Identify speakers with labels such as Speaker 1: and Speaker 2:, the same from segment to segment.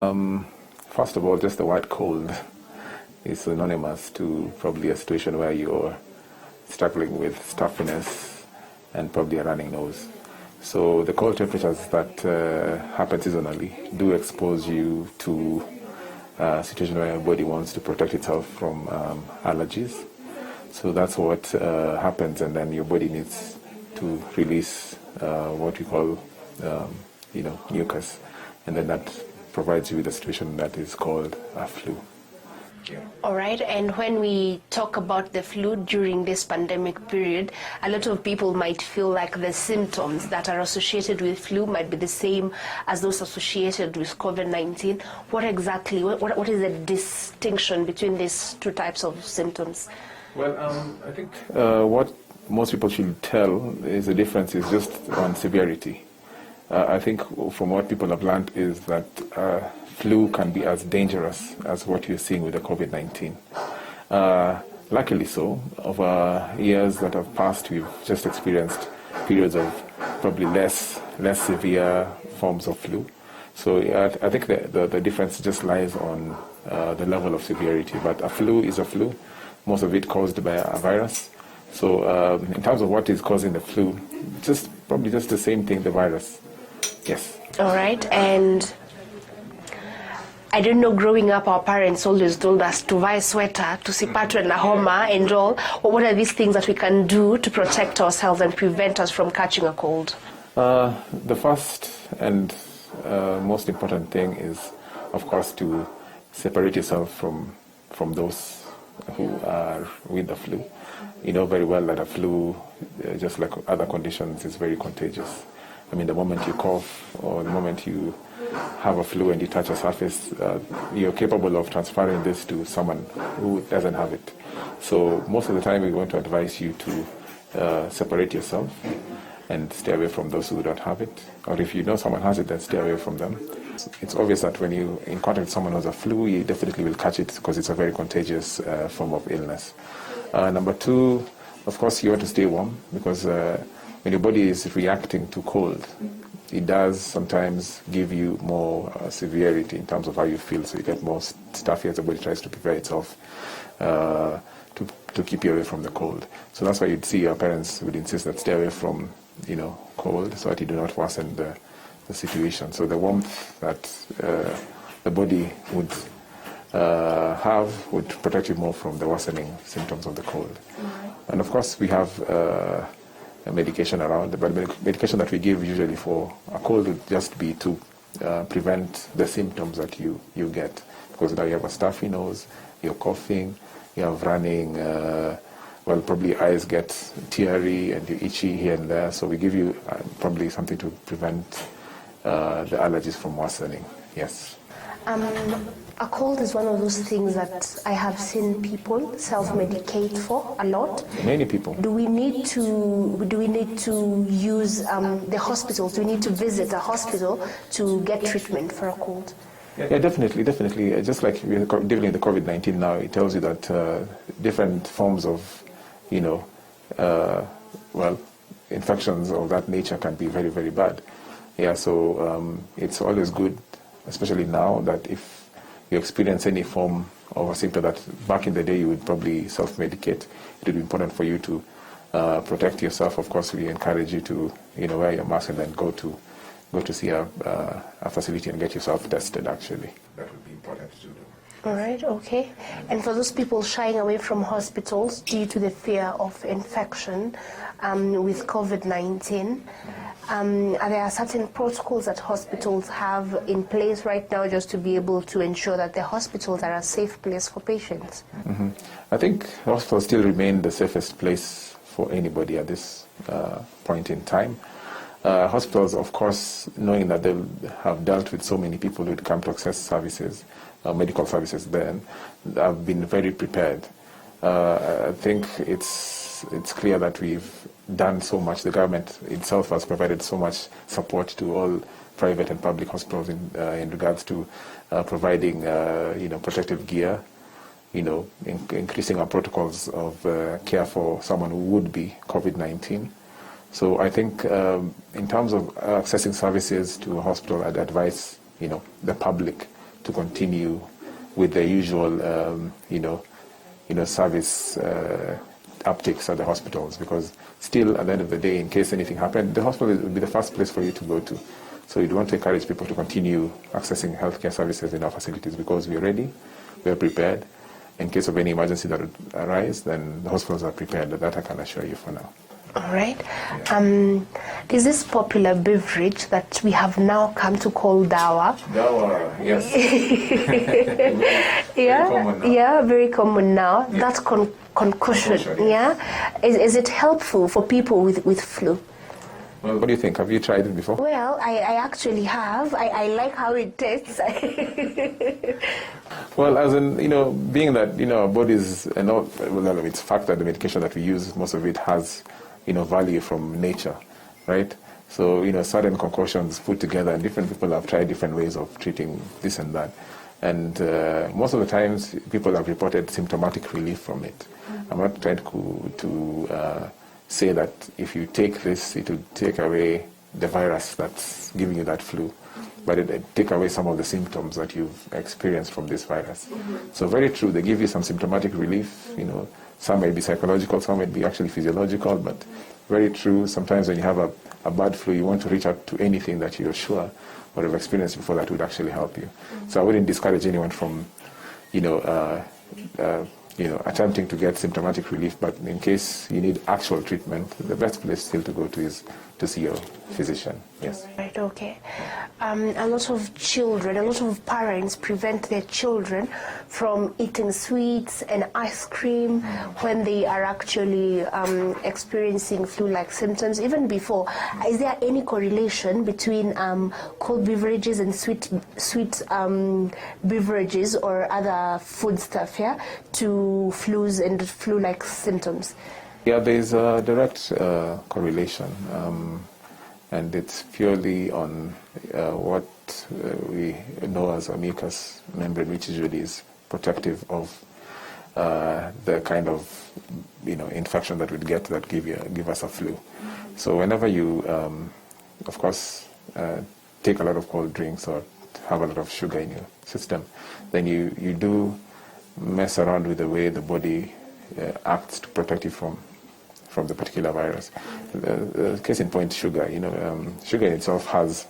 Speaker 1: First of all, just the word cold is synonymous to probably a situation where you're struggling with stuffiness and probably a running nose. So the cold temperatures that happen seasonally do expose you to a situation where your body wants to protect itself from allergies. So that's what happens, and then your body needs to release what we call, mucus, and then that provides you with a situation that is called a flu.
Speaker 2: Yeah. All right, and when we talk about the flu during this pandemic period, a lot of people might feel like the symptoms that are associated with flu might be the same as those associated with COVID-19. What exactly, what is the distinction between these two types of symptoms?
Speaker 1: Well, I think what most people should tell is the difference is just on severity. I think from what people have learned is that flu can be as dangerous as what you're seeing with the COVID-19. Luckily so, over years that have passed, we've just experienced periods of probably less severe forms of flu. So I think the difference just lies on the level of severity. But a flu is a flu, most of it caused by a virus. So in terms of what is causing the flu, probably just the same thing, the virus. Yes.
Speaker 2: All right, and I don't know, growing up our parents always told us to buy a sweater, tusipatwe na homa and all. What are these things that we can do to protect ourselves and prevent us from catching a cold?
Speaker 1: The first and most important thing is, of course, to separate yourself from those who are with the flu. You know very well that a flu, just like other conditions, is very contagious. I mean, the moment you cough or the moment you have a flu and you touch a surface, you're capable of transferring this to someone who doesn't have it. So most of the time we want to advise you to separate yourself and stay away from those who don't have it. Or if you know someone has it, then stay away from them. It's obvious that when you're in contact with someone who has a flu, you definitely will catch it because it's a very contagious form of illness. Number two, of course, you want to stay warm because when your body is reacting to cold, it does sometimes give you more severity in terms of how you feel. So you get more stuffy as the body tries to prepare itself to keep you away from the cold. So that's why you'd see your parents would insist that stay away from, cold, so that you do not worsen the situation. So the warmth that the body would have would protect you more from the worsening symptoms of the cold. Mm-hmm. And of course, we have a medication around, but medication that we give usually for a cold would just be to prevent the symptoms that you get. Because now you have a stuffy nose, you're coughing, you have running, probably eyes get teary and you're itchy here and there. So we give you probably something to prevent the allergies from worsening. Yes.
Speaker 2: A cold is one of those things that I have seen people self-medicate for a lot.
Speaker 1: Many people.
Speaker 2: Do we need to use the hospitals? Do we need to visit a hospital to get treatment for a cold?
Speaker 1: Yeah, definitely. Just like we're dealing with the COVID-19 now, it tells you that different forms of, infections of that nature can be very, very bad. Yeah, so it's always good, especially now, that if you experience any form of a symptom that back in the day you would probably self-medicate, it would be important for you to protect yourself. Of course, we encourage you to wear your mask and then go to see a facility and get yourself tested, actually. That would be important to do.
Speaker 2: All right, okay. And for those people shying away from hospitals due to the fear of infection with COVID-19, are there certain protocols that hospitals have in place right now just to be able to ensure that the hospitals are a safe place for patients?
Speaker 1: Mm-hmm. I think hospitals still remain the safest place for anybody at this point in time. Hospitals, of course, knowing that they have dealt with so many people who would come to access services, medical services then, have been very prepared. I think it's clear that we've done so much. The government itself has provided so much support to all private and public hospitals in regards to providing protective gear, increasing our protocols of care for someone who would be COVID-19. So I think in terms of accessing services to a hospital, I'd advise the public to continue with the usual, service upticks at the hospitals, because still, at the end of the day, in case anything happened, the hospital would be the first place for you to go to. So we'd want to encourage people to continue accessing healthcare services in our facilities, because we're ready, we're prepared. In case of any emergency that would arise, then the hospitals are prepared. That I can assure you for now.
Speaker 2: All right. There's this popular beverage that we have now come to call dawah.
Speaker 1: Dawah, yes.
Speaker 2: Very common now. That concoction,
Speaker 1: yes.
Speaker 2: Is it helpful for people with flu?
Speaker 1: Well, what do you think? Have you tried it before?
Speaker 2: Well, I actually have. I like how it tastes.
Speaker 1: Well, as in, being that, our bodies, it's a fact that the medication that we use, most of it has, value from nature, right? So, certain concoctions put together, and different people have tried different ways of treating this and that. And most of the times, people have reported symptomatic relief from it. I'm not trying to say that if you take this, it will take away the virus that's giving you that flu, but it take away some of the symptoms that you've experienced from this virus. So very true, they give you some symptomatic relief, some may be psychological, some may be actually physiological, but very true, sometimes when you have a bad flu, you want to reach out to anything that you're sure or have experienced before that would actually help you. So I wouldn't discourage anyone from, attempting to get symptomatic relief, but in case you need actual treatment, the best place still to go to is to see your physician. Yes.
Speaker 2: Right, okay. A lot of children, a lot of parents prevent their children from eating sweets and ice cream when they are actually experiencing flu-like symptoms, even before. Is there any correlation between cold beverages and sweet beverages or other food stuff to flus and flu-like symptoms?
Speaker 1: Yeah, there's a direct correlation, and it's purely on what we know as a mucous membrane, which usually is protective of the kind of infection that we'd get that give us a flu. So whenever you, of course, take a lot of cold drinks or have a lot of sugar in your system, then you do mess around with the way the body acts to protect you from the particular virus. Case in point, sugar. Sugar in itself has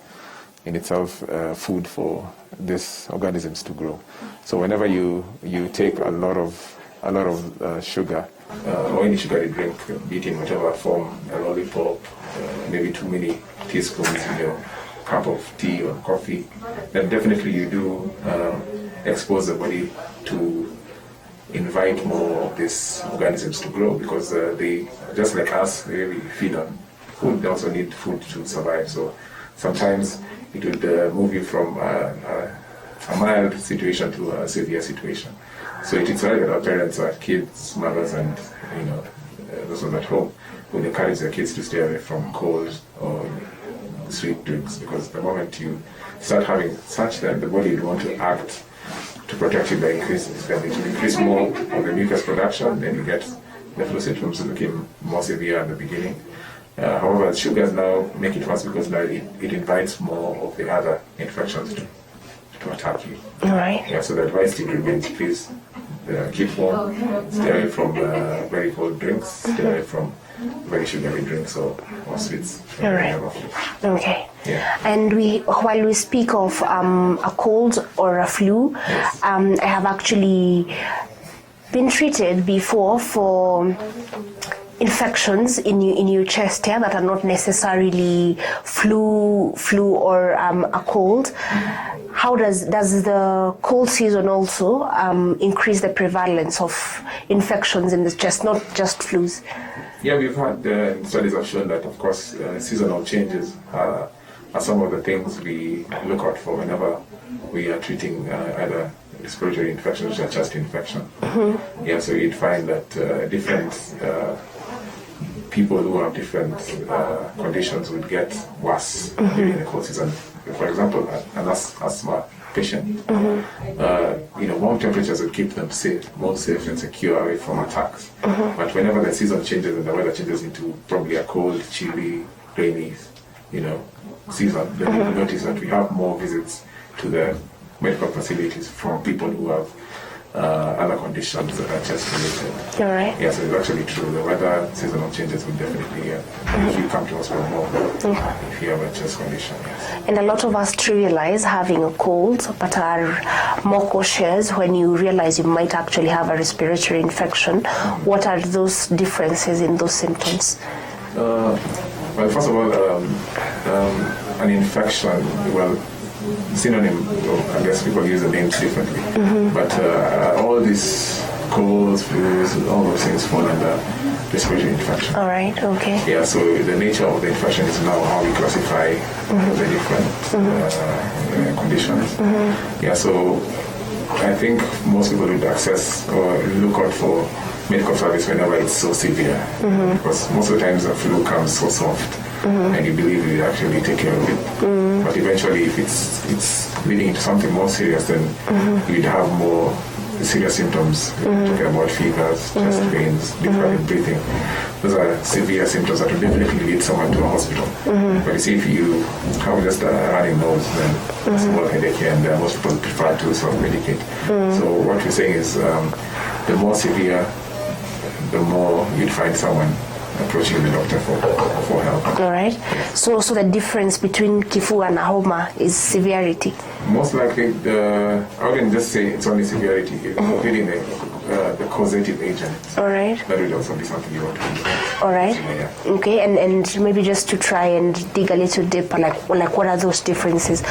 Speaker 1: food for these organisms to grow. So whenever you take a lot of sugar, or any sugar you drink, be it in whatever form, a lollipop, maybe too many teaspoons in your cup of tea or coffee, then definitely you do expose the body to invite more of these organisms to grow, because they, just like us, they really feed on food. They also need food to survive. So sometimes it would move you from a mild situation to a severe situation. So it is right that our parents, our kids, mothers, and those ones at home would encourage their kids to stay away from cold or sweet drinks, because the moment you start having such, then the body will want to act to protect you by increasing. Then it will increase more of the mucus production, then you get the flu symptoms became more severe at the beginning. However, sugars now make it worse, because now it invites more of the other infections to attack you.
Speaker 2: All right.
Speaker 1: Yeah, so the advice to remains, please keep warm, stay away from very cold drinks, stay away from very sugary drinks or sweets.
Speaker 2: All right. Okay.
Speaker 1: Yeah.
Speaker 2: And while we speak of a cold or a flu,
Speaker 1: yes.
Speaker 2: I have actually been treated before for infections in your chest that are not necessarily flu or a cold. How does the cold season also increase the prevalence of infections in the chest, not just flus?
Speaker 1: Yeah, we've had studies have shown that, of course, seasonal changes are some of the things we look out for whenever we are treating either respiratory infections or chest infection. Mm-hmm. Yeah, so you'd find that different people who have different conditions would get worse during the cold season. For example, an asthma patient, warm temperatures would keep them more safe and secure away from attacks. Mm-hmm. But whenever the season changes and the weather changes into probably a cold, chilly, rainy, season, then you notice that we have more visits to the medical facilities for people who have other conditions that are chest related.
Speaker 2: All right.
Speaker 1: Yes, it's actually true. The weather seasonal changes will definitely usually come to hospital more if you have a chest condition. Yes.
Speaker 2: And a lot of us trivialize having a cold, but are more cautious when you realize you might actually have a respiratory infection. What are those differences in those symptoms?
Speaker 1: Well, first of all, an infection, well, synonym, I guess people use the names differently, but all these colds, flus, all those things fall under respiratory infection.
Speaker 2: All right, okay.
Speaker 1: Yeah, so the nature of the infection is now how we classify the different conditions. Yeah, so I think most people would access or look out for medical service whenever it's so severe, because most of the times the flu comes so soft, and you believe you actually take care of it. But eventually, if it's leading into something more serious, then you'd have more serious symptoms. Talking about fevers, chest pains, difficult breathing. Those are severe symptoms that will definitely lead someone to a hospital. But you see, if you have just a running nose, then a small headache here and there, most people prefer to self-medicate. So what we're saying is, the more severe, the more you'd find someone approaching the doctor for help.
Speaker 2: All right. So the difference between kifua and homa is severity.
Speaker 1: Most likely, I wouldn't just say it's only severity, including the causative agent.
Speaker 2: All right.
Speaker 1: That would also be something you want to do.
Speaker 2: All right.
Speaker 1: Yeah.
Speaker 2: Okay, and maybe just to try and dig a little deeper, like what are those differences?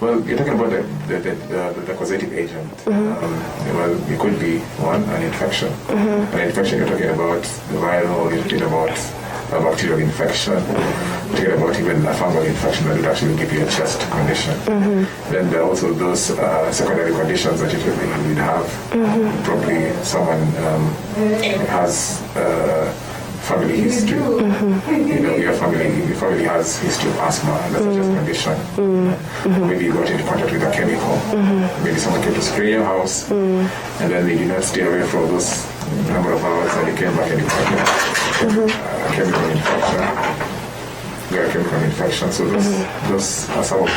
Speaker 1: Well, you're talking about the causative agent. Well, it could be one, an infection. An infection, you're talking about the viral, you're talking about a bacterial infection, you're talking about even a fungal infection that would actually give you a chest condition. Then there are also those secondary conditions that you typically would have. Probably someone has family history. You know, your family has history of asthma, and that's a chest condition. Maybe you got into contact with a chemical. Maybe someone came to spray your house, and then they did not stay away for those number of hours, and they came back and you got a chemical infection. There are chemical infections. So those are some of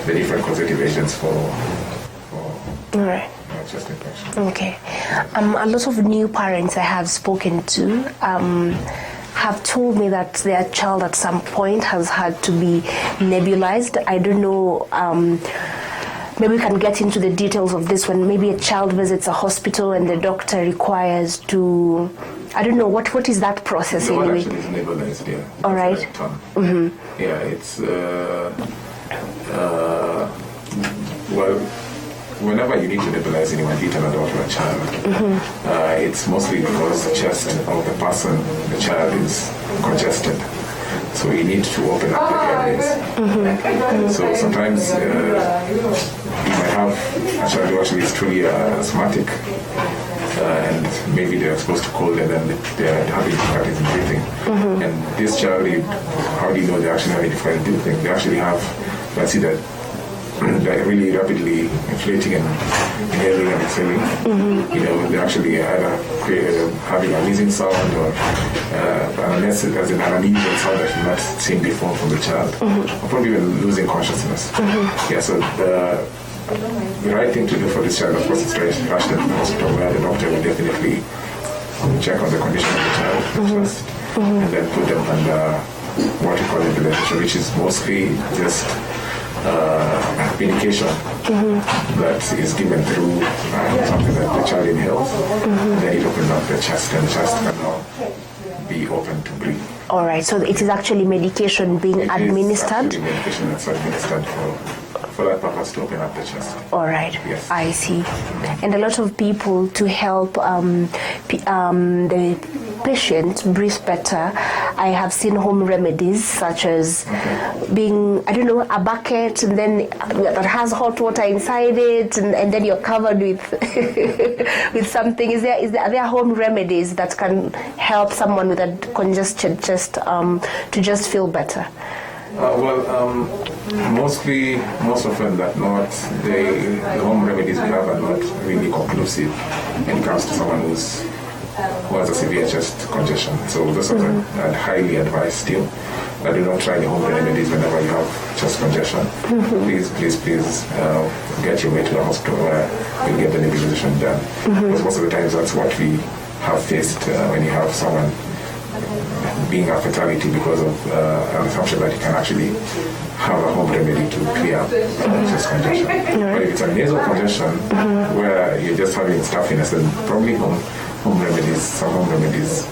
Speaker 1: the different causative agents for
Speaker 2: All right.
Speaker 1: chest infection.
Speaker 2: Okay. A lot of new parents I have spoken to have told me that their child at some point has had to be nebulized. I don't know, maybe we can get into the details of this when maybe a child visits a hospital and the doctor requires to, I don't know, what is that process anyway?
Speaker 1: Actually is nebulized, yeah.
Speaker 2: All right.
Speaker 1: Yeah, it's, well, whenever you need to nebulize anyone, be it an adult or a child, it's mostly because the chest of the person, the child, is congested. So you need to open up the airways. So sometimes you might have a child who actually is truly asthmatic, and maybe they're exposed to cold and then they're having difficulties in breathing. And this child, how do you know they're actually having difficulty in breathing? They actually have, let's see that they're really rapidly inflating and inhaling and exhaling. You know, they're actually either having a wheezing sound or unless it has an unusual sound that you've not seen before from the child, or probably even losing consciousness. Yeah, so the right thing to do for this child, of course, is to rush them to the hospital where the doctor will definitely check on the condition of the child first, and then put them under what we call nebulisation, which is mostly just medication that is given through something that the child inhales. Then it opens up the chest, and the chest can now be open to breathe.
Speaker 2: All right, so it is actually medication being administered?
Speaker 1: It is medication that's administered for that purpose, to open up the chest.
Speaker 2: All right,
Speaker 1: yes.
Speaker 2: I see. And a lot of people, to help the patient breathe better, I have seen home remedies such as being, I don't know, a bucket and then that has hot water inside it, and then you're covered with with something. Are there home remedies that can help someone with a congested chest to just feel better?
Speaker 1: Most often that not, the home remedies we have are not really conclusive when it comes to someone who's who has a severe chest congestion. So those are I'd highly advise still that do not try the home remedies whenever you have chest congestion. Please get your way to the hospital where you'll get the nebulisation done. Because most of the times that's what we have faced when you have someone being a fatality because of an assumption that you can actually have a home remedy to clear chest congestion. But if it's a nasal congestion where you're just having stuffiness, then probably some home remedies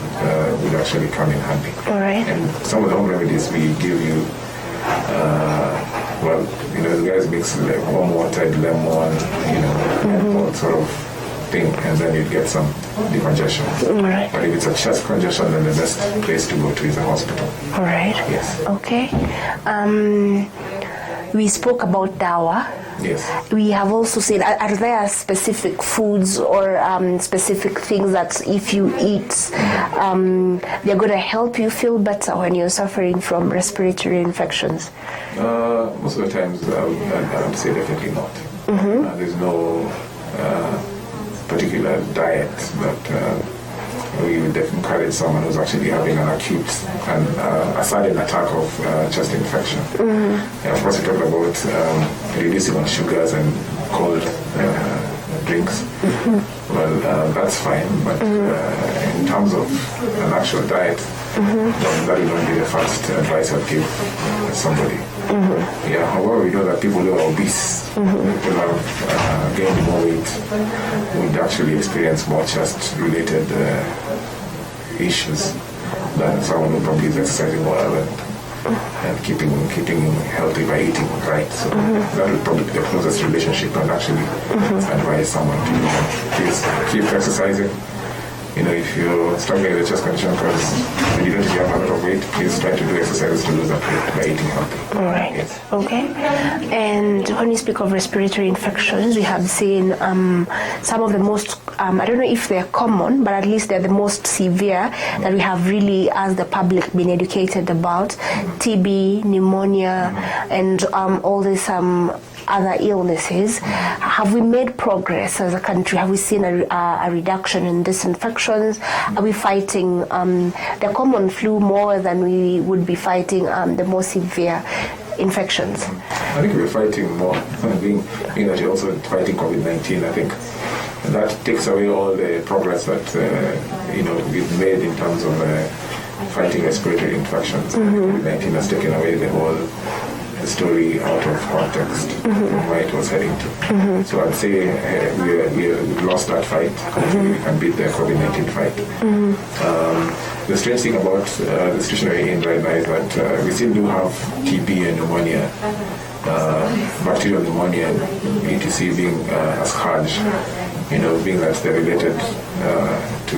Speaker 1: would actually come in handy.
Speaker 2: All right.
Speaker 1: And some of the home remedies we give you, the guys mix like warm water, lemon, and all sort of thing, and then you get some decongestion.
Speaker 2: All right.
Speaker 1: But if it's a chest congestion, then the best place to go to is a hospital.
Speaker 2: All right.
Speaker 1: Yes.
Speaker 2: Okay. We spoke about dawah.
Speaker 1: Yes.
Speaker 2: We have also said, are there specific foods or specific things that if you eat, they're going to help you feel better when you're suffering from respiratory infections?
Speaker 1: Most of the times, I would say definitely not. There's no particular diet that we would encourage someone who's actually having an acute and a sudden attack of chest infection. Of course, we talk about reducing on sugars and cold drinks. Well, that's fine, but in terms of an actual diet, that would not be the first advice I'd give somebody. Yeah, however, we know that people who are obese, people who have gained more weight, would actually experience more chest-related issues than someone who probably is exercising well and keeping healthy by eating right. So that would probably be the closest relationship, and actually advise someone to please keep exercising. If you're struggling with chest condition because you don't have a lot of weight, please try to do exercises to lose that weight by eating healthy.
Speaker 2: All right.
Speaker 1: Yes.
Speaker 2: Okay. And when we speak of respiratory infections, we have seen some of the most, I don't know if they're common, but at least they're the most severe that we have really, as the public, been educated about. TB, pneumonia, and all these other illnesses. Have we made progress as a country? Have we seen a reduction in these infections? Are we fighting the common flu more than we would be fighting the more severe infections?
Speaker 1: I think we're fighting more, being that you're also fighting COVID-19. I think that takes away all the progress that we've made in terms of fighting respiratory infections. COVID-19 has taken away the whole story out of context from where it was heading to. So I'd say we lost that fight. We can beat the COVID-19 fight. The strange thing about the situation we're in right now is that we still do have TB and pneumonia, bacterial pneumonia and ETC being a scourge, being that they're related to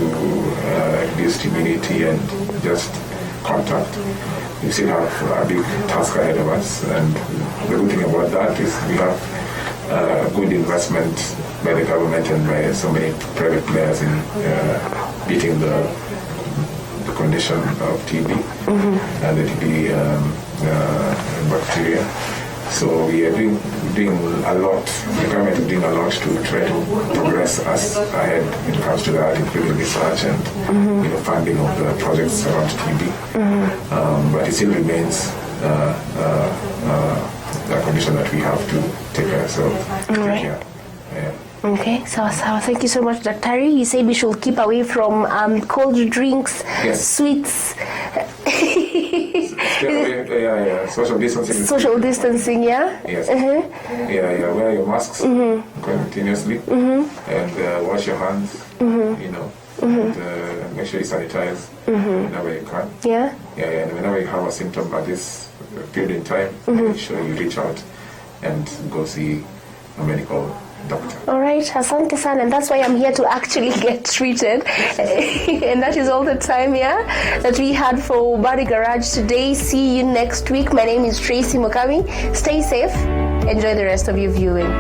Speaker 1: reduced immunity and just contact. We still have a big task ahead of us, and the good thing about that is we have good investment by the government and by so many private players in beating the condition of TB and the TB bacteria. So we are doing a lot. The government is doing a lot to try to progress us ahead when it comes to that, including research and funding of the projects around TB. But it still remains a condition that we have to take care of.
Speaker 2: Okay, so thank you so much, Dr. You said we should keep away from cold drinks, sweets.
Speaker 1: Social distancing.
Speaker 2: Social distancing, yeah?
Speaker 1: Yes. Wear your masks continuously and wash your hands, and make sure you sanitize whenever you can.
Speaker 2: Yeah?
Speaker 1: And whenever you have a symptom at this period in time, make sure you reach out and go see a medical doctor.
Speaker 2: All right, asante sana, and that's why I'm here to actually get treated. And that is all the time that we had for Body Garage today. See you next week. My name is Tracy Mukami. Stay safe. Enjoy the rest of your viewing.